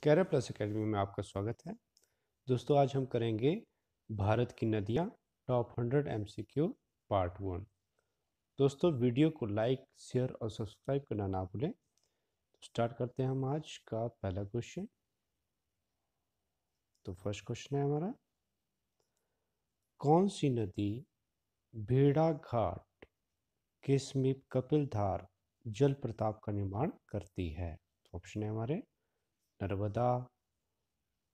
Career plus academy में आपका स्वागत है। दोस्तों, आज हम करेंगे भारत की नदियाँ टॉप 100 MCQ पार्ट 1। दोस्तों, वीडियो को लाइक, शेयर और सब्सक्राइब करना ना भूलें। तो स्टार्ट करते हैं हम आज का पहला क्वेश्चन। तो फर्स्ट क्वेश्चन है हमारा, कौन सी नदी भेड़ाघाट के समीप कपिलधार जल प्रताप का निर्माण करती है? तो ऑप्शन है हमारे नर्मदा,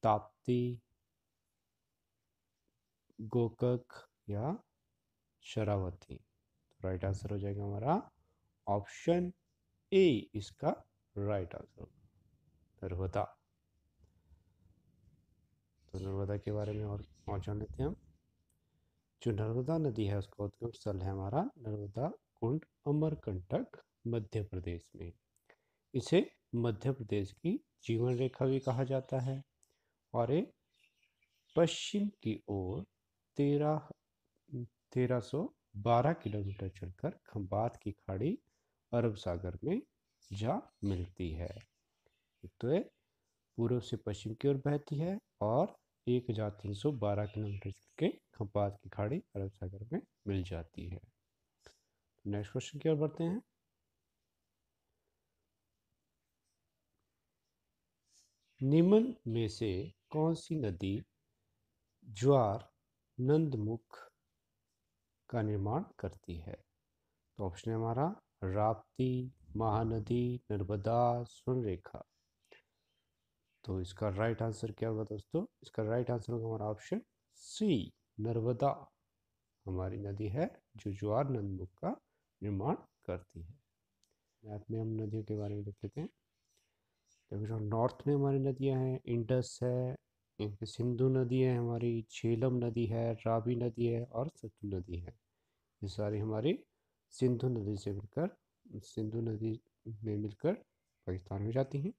ताप्ती, गोकक या शरावती। तो राइट आंसर हो जाएगा हमारा ऑप्शन ए, इसका राइट आंसर नर्मदा। तो नर्मदा के बारे में और जान लेते हैं हम। जो नर्मदा नदी है उसका उद्गम स्थल है हमारा नर्मदा कुंड अमरकंटक, मध्य प्रदेश में। इसे मध्य प्रदेश की जीवन रेखा भी कहा जाता है और ये पश्चिम की ओर 1312 किलोमीटर चलकर खंबात की खाड़ी अरब सागर में जा मिलती है। तो ये पूर्व से पश्चिम की ओर बहती है और 1312 किलोमीटर के खंबात की खाड़ी अरब सागर में मिल जाती है। नेक्स्ट क्वेश्चन की ओर बढ़ते हैं। निम्न में से कौन सी नदी ज्वार नंदमुख का निर्माण करती है? तो ऑप्शन है हमारा राप्ती, महानदी, नर्मदा, स्वर्णरेखा। तो इसका राइट आंसर क्या होगा दोस्तों? इसका राइट आंसर होगा हमारा ऑप्शन सी, नर्मदा हमारी नदी है जो ज्वार नंदमुख का निर्माण करती है। मैप में हम नदियों के बारे में देख लेते हैं। देखो, जो नॉर्थ में हमारी नदियां हैं, इंडस है, एक सिंधु नदी है हमारी, झेलम नदी है, रावी नदी है और सतलुज नदी है। ये सारी हमारी सिंधु नदी से मिलकर सिंधु नदी में मिलकर पाकिस्तान में जाती हैं।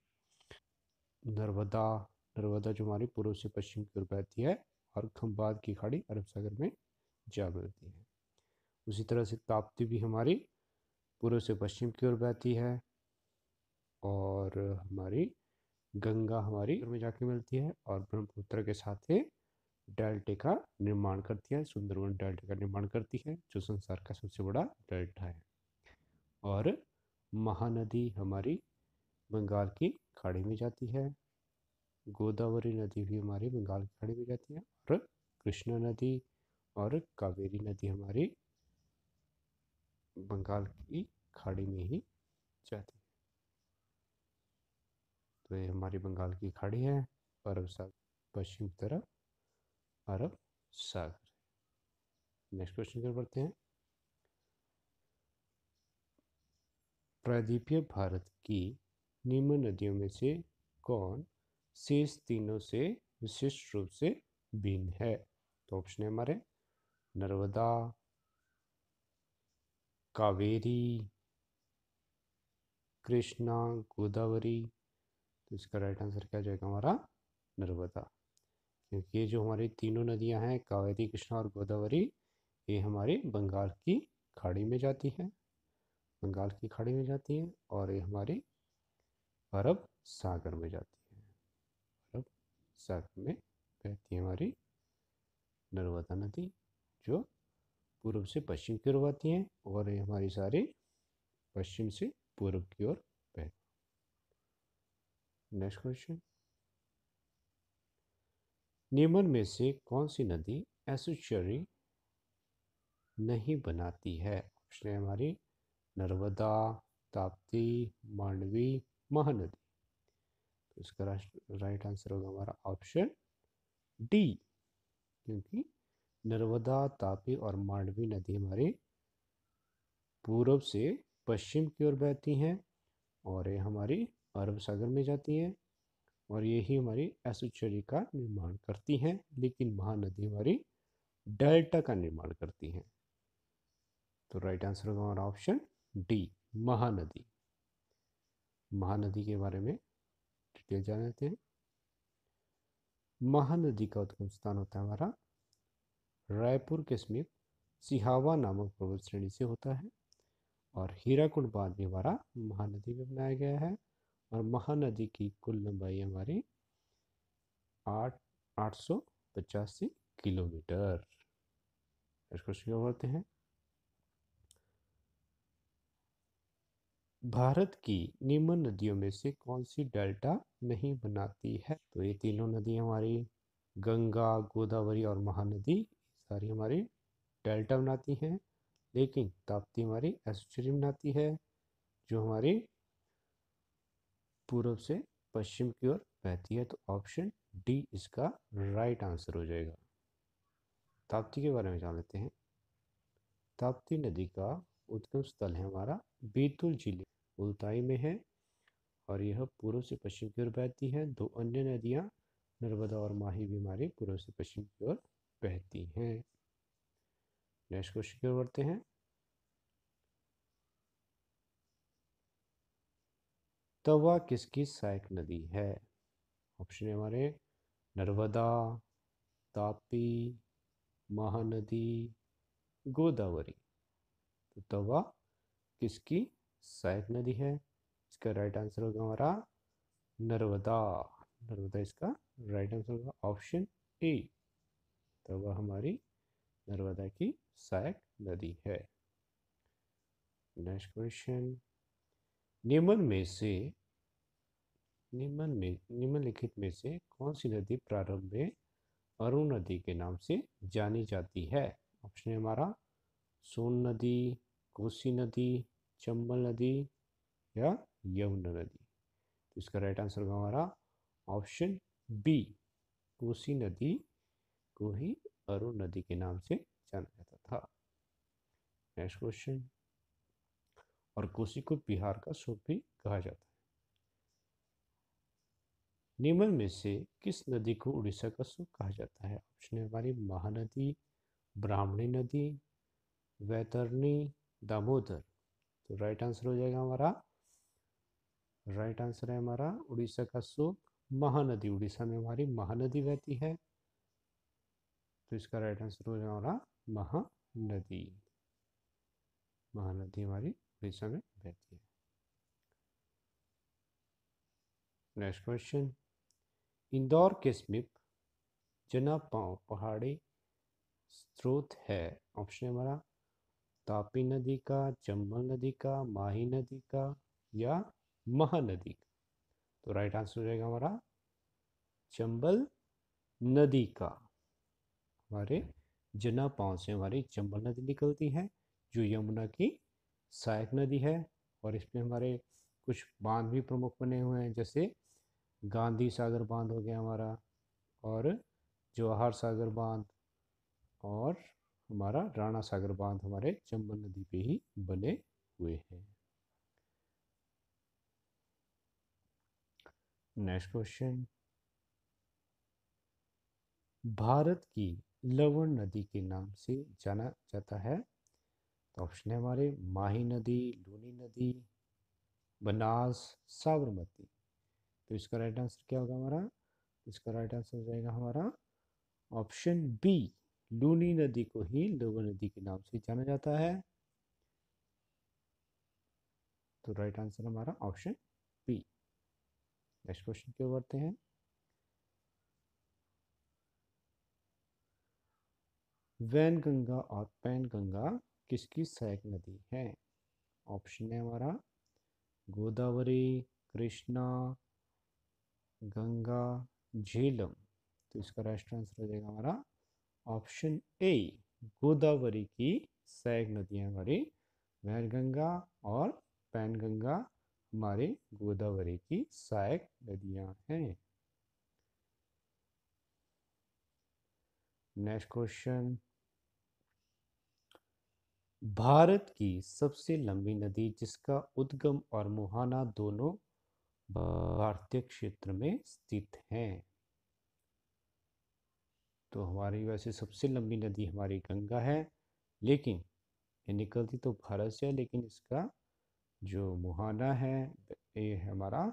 नर्मदा नर्मदा जो हमारी पूर्व से पश्चिम की ओर बहती है और खंबात की खाड़ी अरब सागर में जा मिलती है। उसी तरह से ताप्ती भी हमारी पूर्व से पश्चिम की ओर बहती है और हमारी गंगा हमारी में जाके मिलती है और ब्रह्मपुत्र के साथ ही डेल्टा का निर्माण करती है, सुंदरवन डेल्टा का निर्माण करती है जो संसार का सबसे बड़ा डेल्टा है। और महानदी हमारी बंगाल की खाड़ी में जाती है, गोदावरी नदी भी हमारी बंगाल की खाड़ी में जाती है और कृष्णा नदी और कावेरी नदी हमारी बंगाल की खाड़ी में ही जाती है। तो ये हमारी बंगाल की खाड़ी है, अरब सागर पश्चिम तरफ अरब सागर। नेक्स्ट क्वेश्चन की ओर बढ़ते हैं। प्रायद्वीपीय भारत की निम्न नदियों में से कौन शेष तीनों से विशिष्ट रूप से भिन्न है? तो ऑप्शन है हमारे नर्मदा, कावेरी, कृष्णा, गोदावरी। तो इसका राइट आंसर क्या जाएगा हमारा नर्मदा, क्योंकि ये जो हमारी तीनों नदियां हैं कावेरी, कृष्णा और गोदावरी, ये हमारी बंगाल की खाड़ी में जाती है, बंगाल की खाड़ी में जाती हैं और ये हमारी अरब सागर में जाती है। अरब सागर में बहती है हमारी नर्मदा नदी जो पूर्व से पश्चिम की ओर बहती है और ये हमारी सारी पश्चिम से पूर्व की ओर बहती है। नेक्स्ट क्वेश्चन, निम्न में से कौन सी नदी एस्चुरी नहीं बनाती है? ऑप्शन है हमारी नर्मदा, ताप्ती, मांडवी, महानदी। तो इसका राइट आंसर होगा हमारा ऑप्शन डी, क्योंकि नर्मदा, तापी और मांडवी नदी हमारी पूर्व से पश्चिम की ओर बहती हैं और ये हमारी अरब सागर में जाती हैं और यही हमारी एस्चुरी का निर्माण करती हैं, लेकिन महानदी हमारी डेल्टा का निर्माण करती हैं। तो राइट आंसर होगा हमारा ऑप्शन डी, महानदी। महानदी के बारे में डिटेल जान लेते हैं। महानदी का उद्गम स्थान होता है हमारा रायपुर के समीप सिहावा नामक पर्वत श्रेणी से होता है और हीराकुंड बांध भी हमारा महानदी में बनाया गया है और महानदी की कुल लंबाई हमारी 885 किलोमीटर। नेक्स्ट क्वेश्चन क्या बोलते हैं, भारत की निम्न नदियों में से कौन सी डेल्टा नहीं बनाती है। तो ये तीनों नदी हमारी गंगा, गोदावरी और महानदी सारी हमारी डेल्टा बनाती हैं, लेकिन ताप्ती हमारी एस्चुरी बनाती है, जो हमारी पूर्व से पश्चिम की ओर बहती है। तो ऑप्शन डी इसका राइट आंसर हो जाएगा। ताप्ती के बारे में जान लेते हैं। ताप्ती नदी का उद्गम स्थल है हमारा बैतूल जिले मुल्ताई में है, और यह पूर्व से पश्चिम की ओर बहती है। दो अन्य नदियां नर्मदा और माही भी हमारी पूर्व से पश्चिम की ओर बहती हैं। नेक्स्ट क्वेश्चन की ओर बढ़ते हैं। तवा किसकी सहायक नदी है। ऑप्शन है हमारे नर्मदा, तापी, महानदी, गोदावरी। तो तवा किसकी सहायक नदी है, इसका राइट आंसर होगा हमारा नर्मदा। नर्मदा इसका राइट आंसर होगा ऑप्शन ए। तवा हमारी नर्मदा की सहायक नदी है। नेक्स्ट क्वेश्चन, निम्न में से निम्नलिखित में से कौन सी नदी प्रारंभ में अरुण नदी के नाम से जानी जाती है। ऑप्शन है हमारा सोन नदी, कोसी नदी, चंबल नदी या यमुना नदी। तो इसका राइट आंसर होगा हमारा ऑप्शन बी, कोसी नदी को ही अरुण नदी के नाम से जाना जाता था। नेक्स्ट क्वेश्चन, और कोसी को बिहार का सूप भी कहा जाता है। निम्न में से किस नदी को उड़ीसा का सूप कहा जाता है। ऑप्शन है हमारी महानदी, ब्राह्मणी नदी, वैतरणी, दामोदर। तो राइट आंसर हो जाएगा हमारा, राइट आंसर है हमारा उड़ीसा का सूप महानदी। उड़ीसा में हमारी महानदी बहती है, तो इसका राइट आंसर हो जाएगा हमारा महानदी। महानदी हमारी उड़ीसा में बहती है। नेक्स्ट क्वेश्चन, इंदौर के समीप जना पहाड़ी स्रोत है। ऑप्शन है हमारा तापी नदी का, चंबल नदी का, माही नदी का या महानदी का। तो राइट आंसर हो जाएगा हमारा चंबल नदी का। हमारे जना पाँव से हमारी चंबल नदी निकलती है, जो यमुना की सहायक नदी है, और इसमें हमारे कुछ बांध भी प्रमुख बने हुए हैं, जैसे गांधी सागर बांध हो गया हमारा, और जवाहर सागर बांध, और हमारा राणा सागर बांध हमारे चंबल नदी पे ही बने हुए हैं। नेक्स्ट क्वेश्चन, भारत की लवण नदी के नाम से जाना जाता है। तो ऑप्शन है हमारे माही नदी, लूनी नदी, बनास, साबरमती। तो इसका राइट आंसर क्या होगा हमारा, इसका राइट आंसर हो जाएगा हमारा ऑप्शन बी, लूनी नदी को ही लवण नदी के नाम से जाना जाता है। तो राइट आंसर हमारा ऑप्शन बी। नेक्स्ट क्वेश्चन की ओर बढ़ते हैं। वैनगंगा और पैनगंगा किसकी सहायक नदी है। ऑप्शन है हमारा गोदावरी, कृष्णा, गंगा, झेलम। तो इसका राइट आंसर हो जाएगा हमारा ऑप्शन ए, गोदावरी की सहायक नदियां हमारी वैनगंगा और पैनगंगा हमारे गोदावरी की सहायक नदियां हैं। नेक्स्ट क्वेश्चन, भारत की सबसे लंबी नदी जिसका उद्गम और मुहाना दोनों भारतीय क्षेत्र में स्थित हैं। तो हमारी वैसे सबसे लंबी नदी हमारी गंगा है, लेकिन ये निकलती तो भारत से है, लेकिन इसका जो मुहाना है ये है हमारा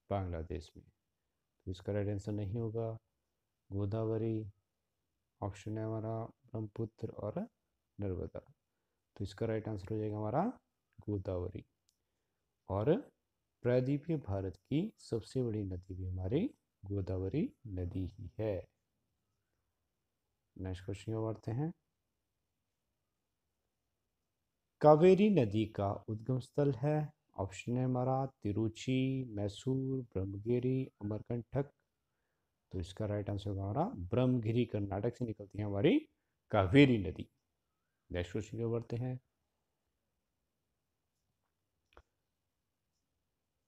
बांग्लादेश में। तो इसका राइट आंसर नहीं होगा गोदावरी। ऑप्शन है हमारा ब्रह्मपुत्र और नर्मदा। तो इसका राइट आंसर हो जाएगा हमारा गोदावरी। और प्रायद्वीपीय भारत की सबसे बड़ी नदी भी हमारी गोदावरी नदी ही है। नेक्स्ट क्वेश्चन की ओर बढ़ते हैं। कावेरी नदी का उद्गम स्थल है। ऑप्शन है हमारा तिरुचि, मैसूर, ब्रह्मगिरी, अमरकंटक। तो इसका राइट आंसर होगा हमारा ब्रह्मगिरी। कर्नाटक से निकलती है हमारी कावेरी नदी। नेक्स्ट क्वेश्चन की ओर बढ़ते हैं।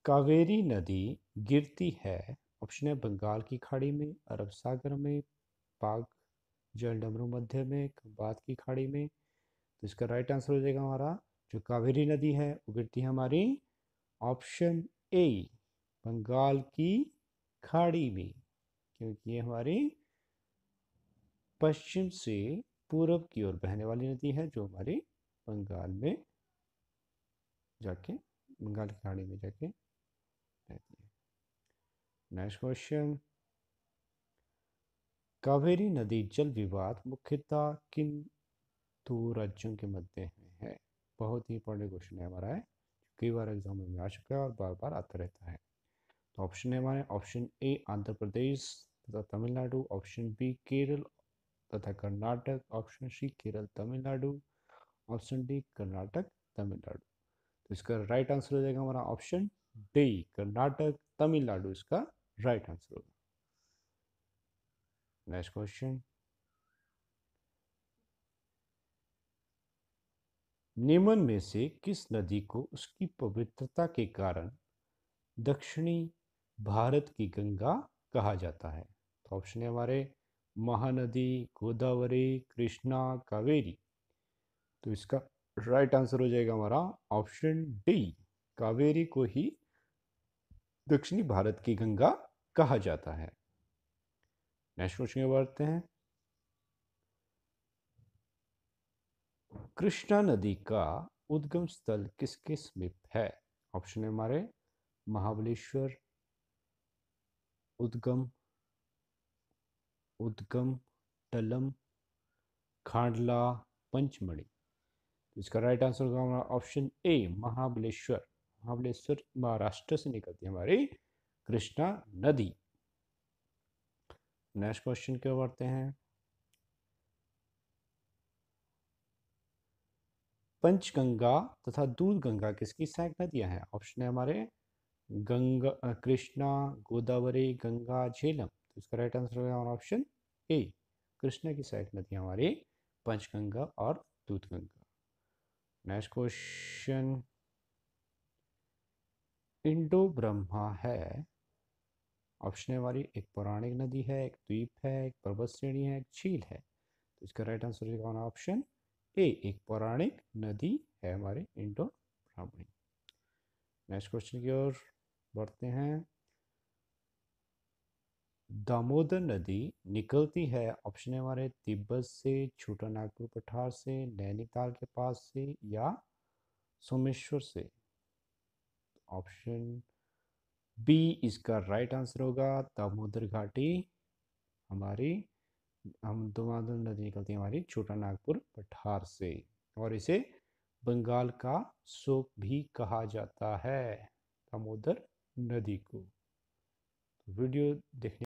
कावेरी नदी गिरती है। ऑप्शन है बंगाल की खाड़ी में, अरब सागर में, पाक जलडमरू मध्य में, खंबात की खाड़ी में। तो इसका राइट आंसर हो जाएगा हमारा जो कावेरी नदी है वो गिरती है हमारी ऑप्शन ए बंगाल की खाड़ी में, क्योंकि ये हमारी पश्चिम से पूरब की ओर बहने वाली नदी है जो हमारी बंगाल में जाके बंगाल की खाड़ी में जाके रहती है। Next question. कावेरी नदी जल विवाद मुख्यतः किन दो राज्यों के मध्य में है? बहुत ही इंपॉर्टेंट क्वेश्चन है हमारा है, कई बार एग्जाम में आ चुका है और बार बार आता रहता है। तो ऑप्शन है हमारे ऑप्शन ए आंध्र प्रदेश तथा तमिलनाडु, ऑप्शन बी केरल तथा Karnataka, option C Kerala Tamil Nadu, option D Karnataka Tamil Nadu. तो इसका राइट आंसर हो जाएगा हमारा ऑप्शन डी कर्नाटक तमिलनाडु, इसका राइट आंसर होगा। Next question. निम्न में से किस नदी को उसकी पवित्रता के कारण दक्षिणी भारत की गंगा कहा जाता है? तो ऑप्शन है हमारे महानदी, गोदावरी, कृष्णा, कावेरी। तो इसका राइट आंसर हो जाएगा हमारा ऑप्शन डी कावेरी को ही दक्षिणी भारत की गंगा कहा जाता है। नेक्स्ट क्वेश्चन की बढ़ते हैं। कृष्णा नदी का उद्गम स्थल किसके समीप है? ऑप्शन है हमारे महाबलेश्वर, उद्गम, उद्गम, टलम, खांडला, पंचमढ़ी। तो इसका राइट आंसर होगा हमारा ऑप्शन ए महाबलेश्वर। महाबलेश्वर महाराष्ट्र से निकलती है हमारी कृष्णा नदी। नेक्स्ट क्वेश्चन की ओर बढ़ते हैं। पंचगंगा तथा दूध गंगा किसकी सहायक नदियां हैं? ऑप्शन है हमारे गंगा, कृष्णा, गोदावरी, गंगा, झेलम। तो इसका राइट आंसर होगा हमारा ऑप्शन ए कृष्णा की सहायक नदियां हमारी पंचगंगा और दूध Ganga. Next question. Indo Brahma है। ऑप्शन है हमारी एक पौराणिक नदी है, एक द्वीप है, एक पर्वत श्रेणी है, एक झील है। तो इसका राइट आंसर होगा हमारा ऑप्शन ए एक पौराणिक नदी है हमारे इंडो ब्राह्मणी। नेक्स्ट क्वेश्चन की ओर बढ़ते हैं। दामोदर नदी निकलती है। ऑप्शन है हमारे तिब्बत से, छोटा नागपुर पठार से, नैनीताल के पास से या सोमेश्वर से। ऑप्शन बी इसका राइट आंसर होगा दामोदर घाटी हमारी हम दामोदर नदी निकलती है हमारी छोटा नागपुर पठार से, और इसे बंगाल का शोक भी कहा जाता है दामोदर नदी को। वीडियो देखने